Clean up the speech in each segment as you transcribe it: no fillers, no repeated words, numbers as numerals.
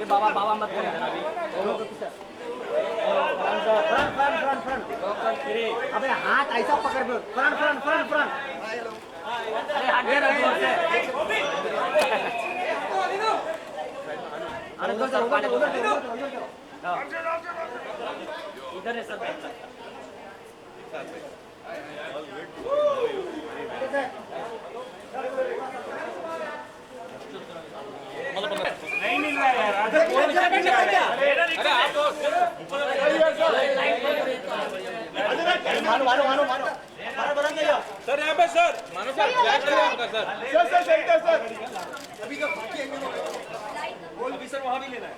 बाबा बाबा मत करो अबे हाथ ऐसा पकड़ दो फ्रंट फ्रंट फ्रंट फ्रंट अरे हाथ दे रहा है अरे उधर इधर है सब नहीं मिल रहा है यार मानो मानो मानो मानो सर यहाँ पे सर मानो सर क्या करें आपका सर सर सही है सर अभी का बाकी है बोल भी सर वहाँ भी लेना है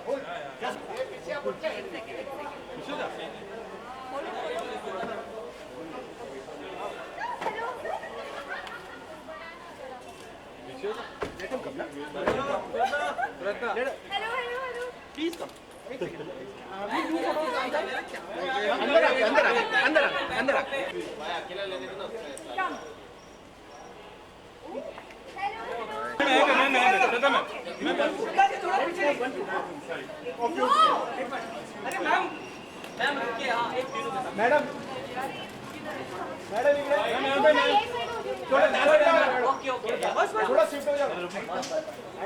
hello hello hello please come अंदर अंदर अंदर अंदर अकेला ले लेना कम अरे मैम मैम रुकिए हाँ एक minute madam madam okay okay बस थोड़ा शिफ्ट हो जाओ मैडम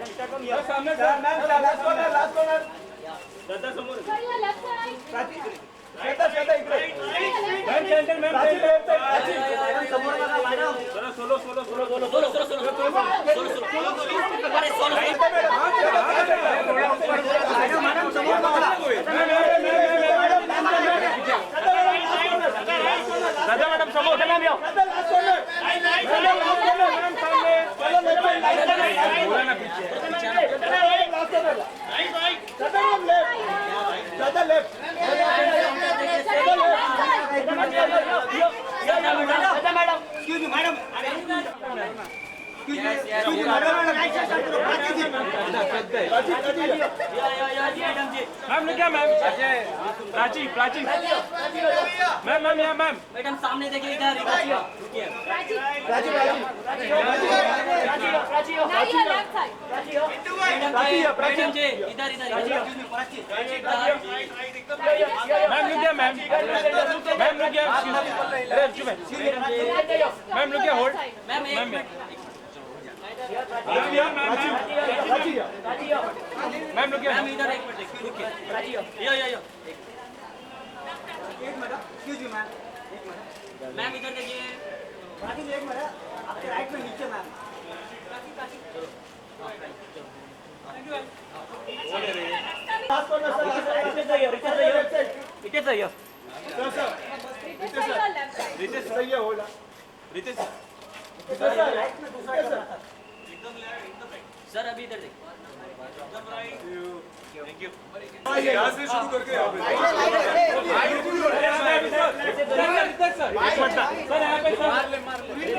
स्टार्ट फ्रॉम सामने मैम लास्ट कॉर्नर दादा समोर सर या लेफ्ट साइड श्वेता श्वेता इकडे मैम सेंटर मैम मैडम समोर बघा मैडम जरा solo solo solo solo solo solo solo solo अरे सोलो मैडम समोर बघा दादा मैडम समोर मैम यो दादा लास्ट कॉर्नर मैडम सामने चलो मेरे भाई बोला ना पीछे लास्ट कॉर्नर दादा मैम लेफ्ट दादा left madam excuse me madam ma'am ने क्या ma'am Prachi Prachi ma'am ma'am यहाँ मैम मैडम सामने देखिए इधर रुकिए ना या लेफ्ट साइड मैडम जी इधर इधर मैम ने क्या मैम मैम ने क्या मैम ने क्या होल्ड मैम एक मिनट मैम ने क्या मैम इधर एक मिनट रुकिए यो यो यो एक minute excuse me ma'am ma'am इधर देखिए प्राची एक मिनट आपके राइट में नीचे मैम लास्ट कॉर्नर सर इथे जाइए सर सर या लेफ्ट साइड रितेश सही है होला रितेश सर राइट में दूसरा सर सर अभी इधर देखिए थैंक यू यहाँ से शुरू करके यहाँ पे सर यहाँ पे सर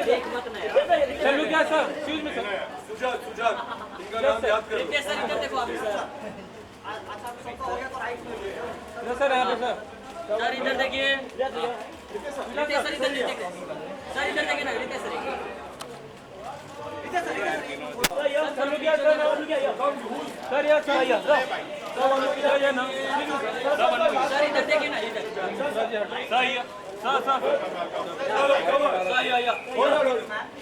देख मत ना यार सर लोग क्या sir excuse me sir Sujat Sujat इनका नाम याद करो रितेश सर इधर देखो अभी सर सर यहाँ पे सर सर इधर देखिए रितेश सर इधर देखिए सर इधर देखिए ना रितेश सर सर लोग क्या सर सर यार सर यार सर ये ना सर इधर देखिए ना इधर सही है सर सर सही है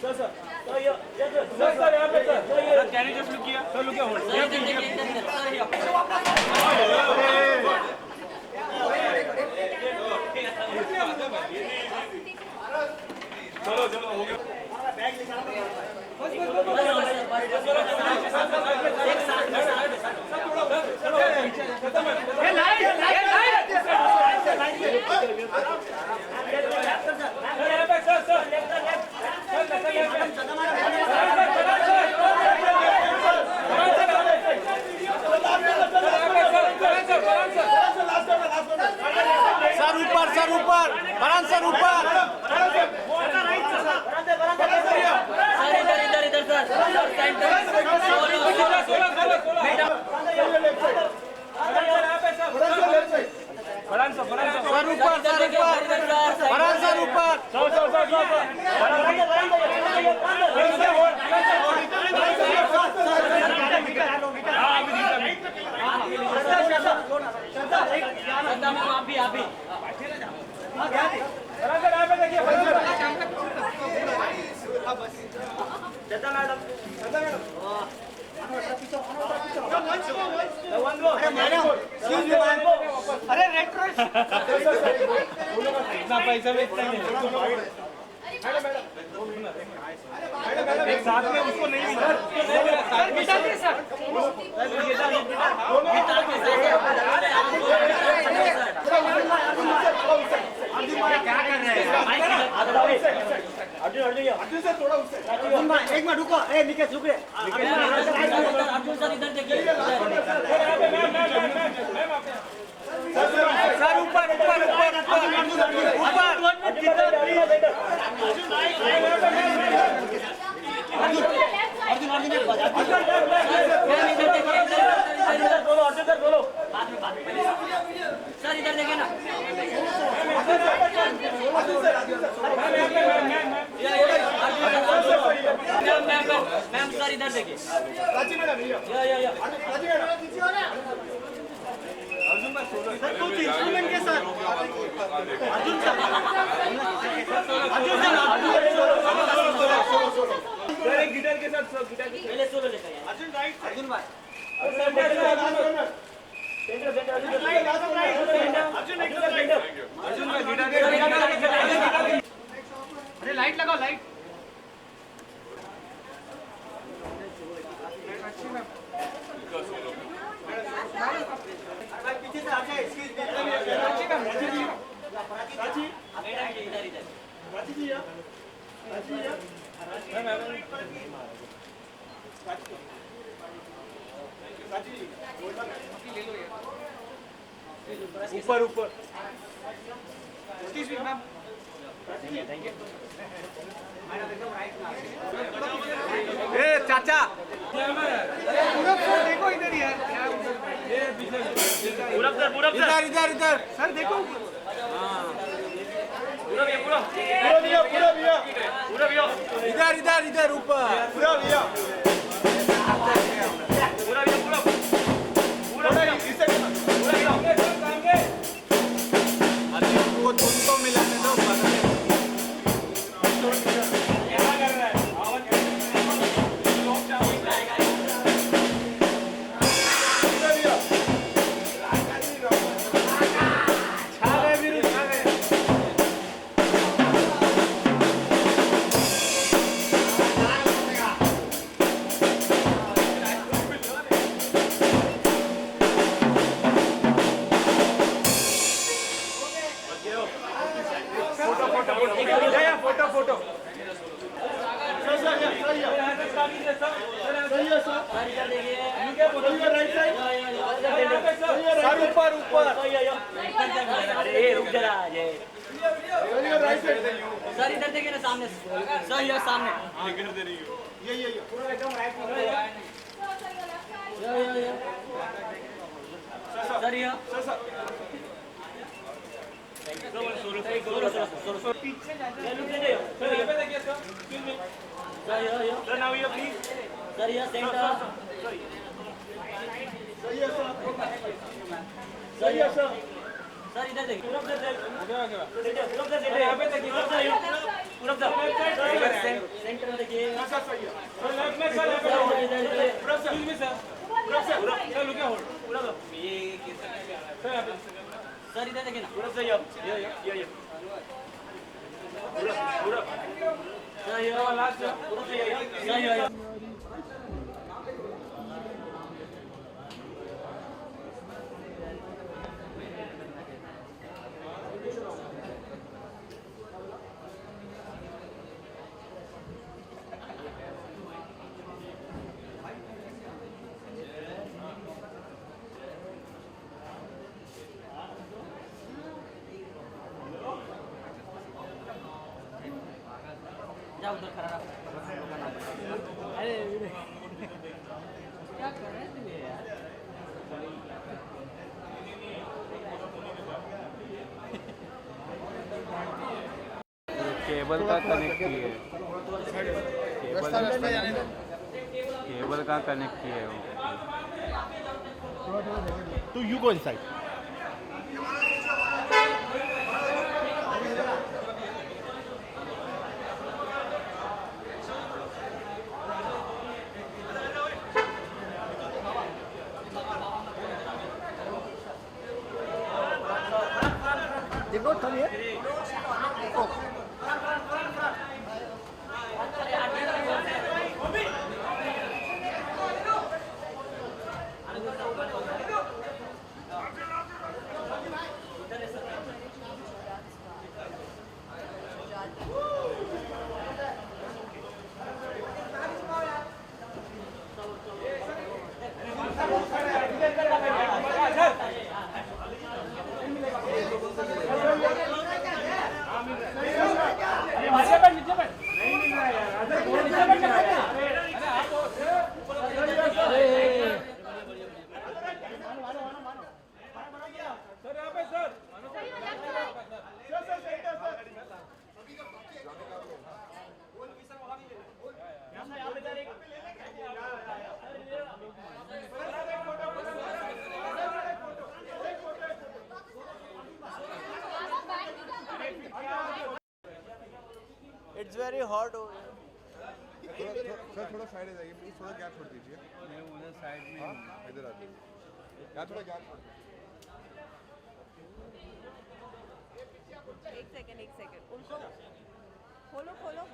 सर सर सर यहाँ पे sir can you just look किया सर लुक क्या होल्ड सर इधर देखिए इधर सर यहाँ चलो चलो हो गया सर ऊपर बरान सर ऊपर सर इधर इधर सर बरान सर ऊपर बरान सर ऊपर श्रद्धा मैडम अरे रेड क्रॉस इतना पैसा में इतना नहीं एक साथ में उसको नहीं मिला सर गिटार के साथ क्या कर रहे हैं अर्जुन सर थोड़ा उससे एक मिनट रुको ए निकेश रुक रे अर्जुन सर इधर देखिए सर ऊपर ऊपर ऊपर सर इधर देखिए ना मैम सर इधर देखिए कुछ इंस्ट्रूमेंट के साथ अर्जुन सर गिटार के साथ पहले सोलो लेकर अर्जुन भाई अरे लाइट लगाओ लाइट पीछे से आके इसकी ऊपर ऊपर ए चाचा देखो इधर यार इधर इधर इधर सर देखो इधर इधर इधर ऊपर वो तुमको मिलाने दो सर ऊपर ऊपर रुक जरा सर इधर देखिए ना सामने सर ये सामने ये पूरा एकदम राइट सर ये सर ये सेंटर सर इधर देखिए सेंटर में देखिए सर इधर देखिए ना जा उधर खड़ा रहा अरे क्या कर रहे थे यार केबल का कनेक्ट किए केबल का कनेक्ट किए to you go inside It's very hot over here. Sir थोड़ा साइड आ जाइए प्लीज, थोड़ा गैप छोड़ दीजिए। मैं उधर साइड में हूँ। इधर आ जाइए, यहाँ थोड़ा गैप छोड़ दीजिए। एक सेकंड उनको खोलो खोलो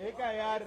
एक है यार।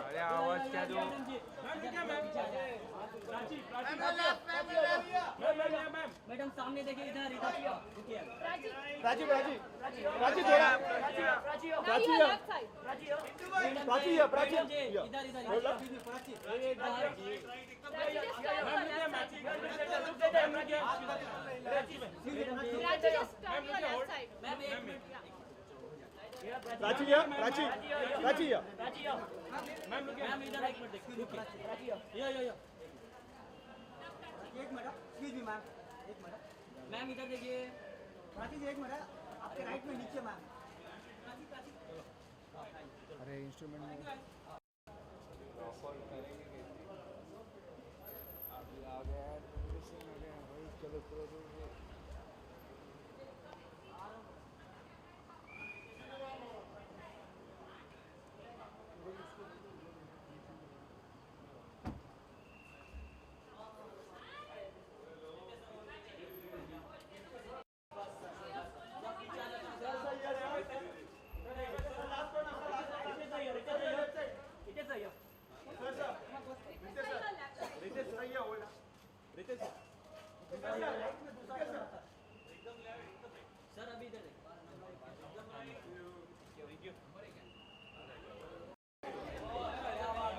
अरे आवाज क्या दो। मैडम सामने देखिए इधर राजी राजी राजी थोड़ा प्राची इधर मैम इधर एक मिनट देखिए यो एक मिनट, एक्सक्यूज मी मैम, एक मिनट मैम इधर देखिए प्राची जी, एक मिनट आपके राइट में नीचे मैम। अरे इंस्ट्रूमेंट में सर अभी इधर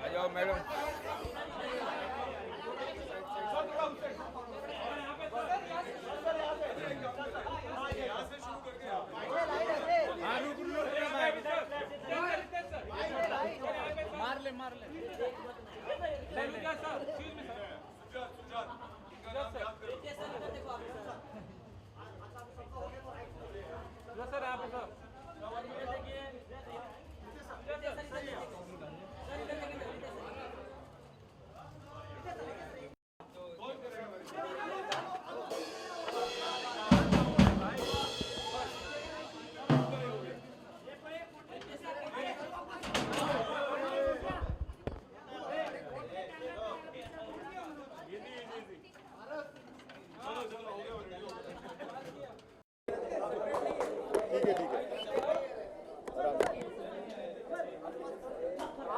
आ जाओ madam. Lucas, sir. Excuse me, sir. Yes, sir. Yes, sir. यहाँ पे sir. ठीक है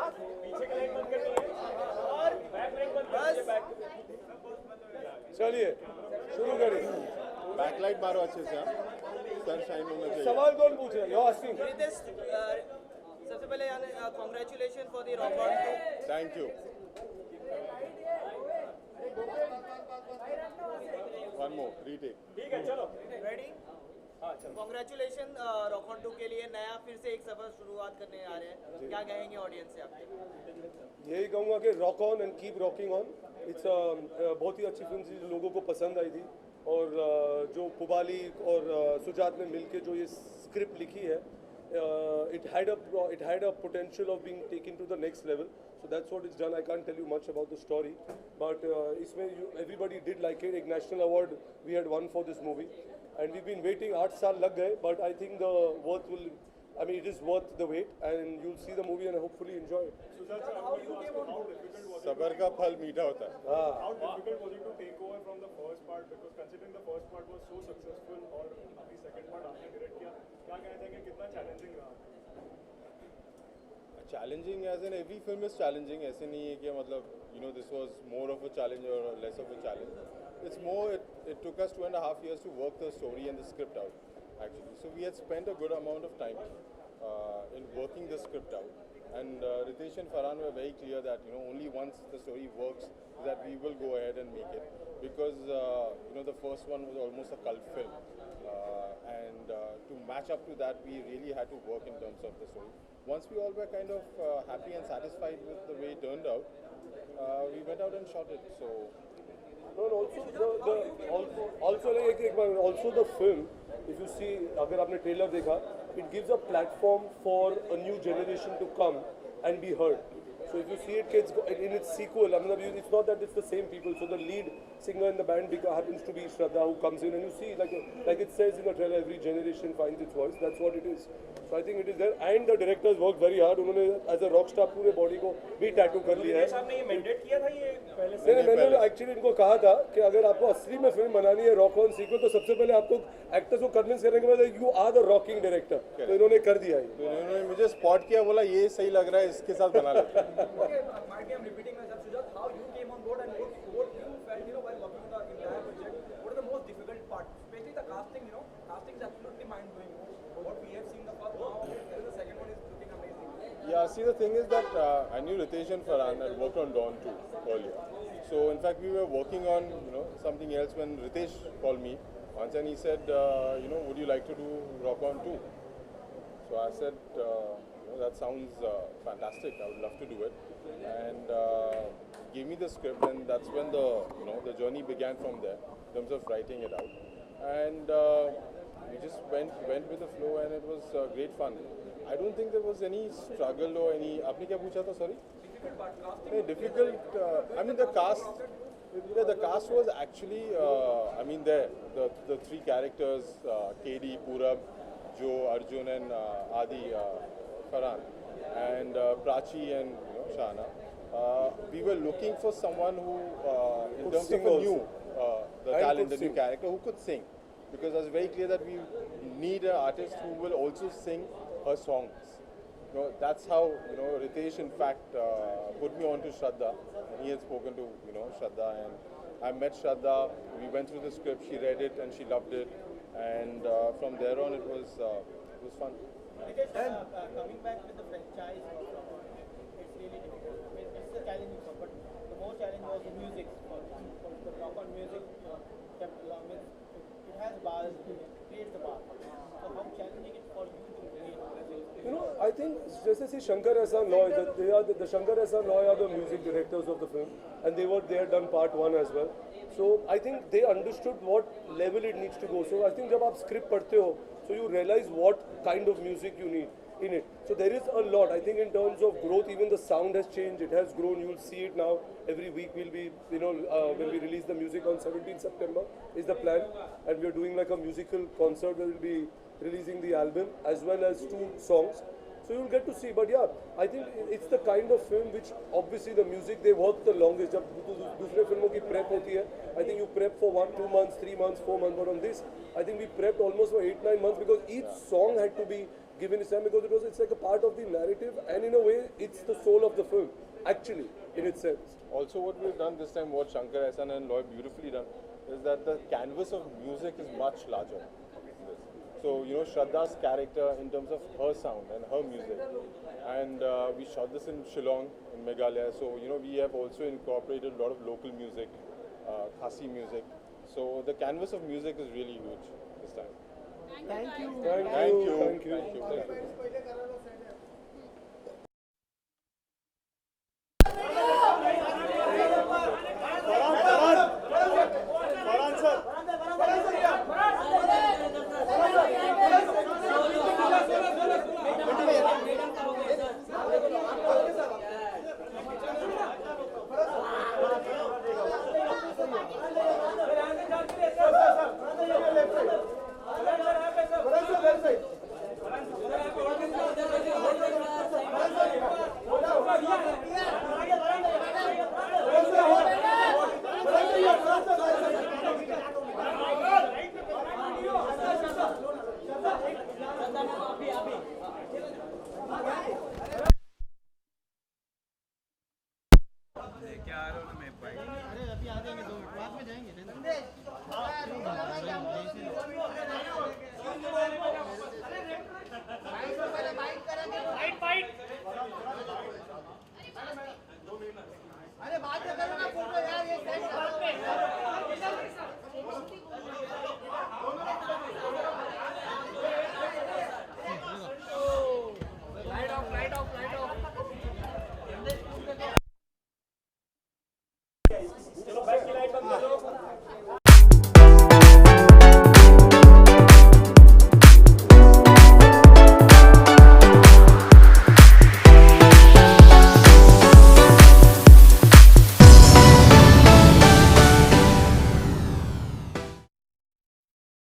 चलिए शुरू करिए. बैकलाइट मारो अच्छे से. सर शाइन होना चाहिए. सवाल कौन पूछ रहा है? You're asking. रितेश, सबसे पहले congratulation for the rock on 2. Thank you. One more retake. ठीक है चलो. रेडी? कॉन्ग्रेचुलेशन रॉक ऑन 2 के लिए नया फिर से एक सफर शुरुआत करने आ रहे हैं. क्या कहेंगे ऑडियंस से आपके? यही कहूँगा कि rock on and keep rocking on. It's बहुत ही अच्छी फिल्म थी जो लोगों को पसंद आई थी और जो पुबाली और सुजात ने मिलके जो ये स्क्रिप्ट लिखी है it had a potential of being taken to the next level, so that's what it's done. I can't tell you much about the story, but everybody did like it. एक national award we had won for this movie and we've been waiting. 8 साल लग गए, but I think the worth will, I mean it is worth the wait and you'll see the movie and hopefully enjoy it. सबर का फल मीठा होता है. How difficult was it to take over from the first part, because considering the first part was so successful और अभी second part आपने direct किया, क्या कहना चाहेंगे कितना challenging रहा? Challenging as in every film is challenging. ऐसे नहीं है कि मतलब this was more of a challenge or less of a challenge. It's more it took us 2.5 years to work the story and the script out actually. So we had spent a good amount of time in working the script out. And Ritesh and Farhan were very clear that only once the story works that we will go ahead and make it, because the first one was almost a cult film, and to match up to that we really had to work in terms of the story. Once we all were kind of happy and satisfied with the way it turned out, we went out and shot it. So also the film, if you see, अगर आपने trailer देखा, it gives a platform for a new generation to come and be heard. So if you see it in its sequel, I mean, it's not that it's the same people. So the lead singer in the band happens to be Shraddha, who comes in, and you see, like it says in the trailer, every generation finds its voice. That's what it is. So I think it is there. And the directors worked very hard. उन्होंने as a rock star पूरे body को भी tattoo कर लिया है. आपने ये mandate किया था ये पहले से? नहीं, मैंने एक्चुअली इनको कहा था कि अगर आपको असली में फिल्म बनानी है रॉक ऑन सीक्वल, तो सबसे पहले आपको एक्टर्स को कन्विंस करने के बाद you are the rocking director. तो इन्होंने कर दिया है. तो इन्होंने मुझे स्पॉट किया, बोला ये सही लग रहा है, इसके साथ बना लेते हैं. Might be I'm repeating myself, Sujat. How you came on board and what you felt, while working on the entire project. What are the most difficult parts? Especially the casting. Casting is absolutely mind-blowing. What we have seen the first now, the second one is looking amazing. Yeah, see the thing is that I knew Ritesh and Farhan had worked on Dawn too earlier. So in fact we were working on something else when Ritesh called me once and he said, would you like to do Rock On 2? So I said, that sounds fantastic. I would love to do it. And gave me the script, and that's when the journey began from there in terms of writing it out. And we just went with the flow, and it was great fun. I don't think there was any struggle or any. आपने क्या पूछा था? Sorry. Difficult. I mean the cast. Yeah, the cast was actually. The three characters: KD, Purab, Joe, Arjun, and Adi, Farhan, and Prachi and Shana. We were looking for someone who, in terms of a new the talent, the new character, who could sing. Because it was very clear that we need an artist who will also sing her songs. That's how Ritesh in fact put me on to Shraddha, and he had spoken to Shraddha, and I met Shraddha. We went through the script, she read it and she loved it, and from there on it was fun. Coming back with the franchise, it's really difficult. I mean, it's a challenging one, but the more challenge was the music. For the rock on music kept along with it has bars, it creates the bar. So how challenging it for you to create You know, I think जैसे see Shankar Ehsaan Loy, the Shankar Ehsaan Loy are the music directors of the film, and they had done part 1 as well. So I think they understood what level it needs to go. So I think जब आप script पढ़ते हो, so you realize what kind of music you need in it. So there is a lot. I think in terms of growth, even the sound has changed. It has grown. You will see it now. Every week we'll be, when we release the music on 17th September is the plan, and we are doing like a musical concert where we'll be releasing the album as well as 2 songs. So you'll get to see. But yeah, I think it's the kind of film which obviously the music they work the longest. जब दूसरे फिल्मों की prep होती है, I think you prep for 1, 2 months, 3 months, 4 months. But on this, I think we prepped almost for 8, 9 months because each song had to be given its time because it's like a part of the narrative, and in a way it's the soul of the film actually in its sense. Also, what we've done this time, what Shankar Ehsaan and Loy beautifully done, is that the canvas of music is much larger. So, Shraddha's character in terms of her sound and her music. And we shot this in Shillong, in Meghalaya. So, we have also incorporated a lot of local music, Khasi music. So, the canvas of music is really huge this time. Thank you. Thank you. अरे बात करो ना photo यार ये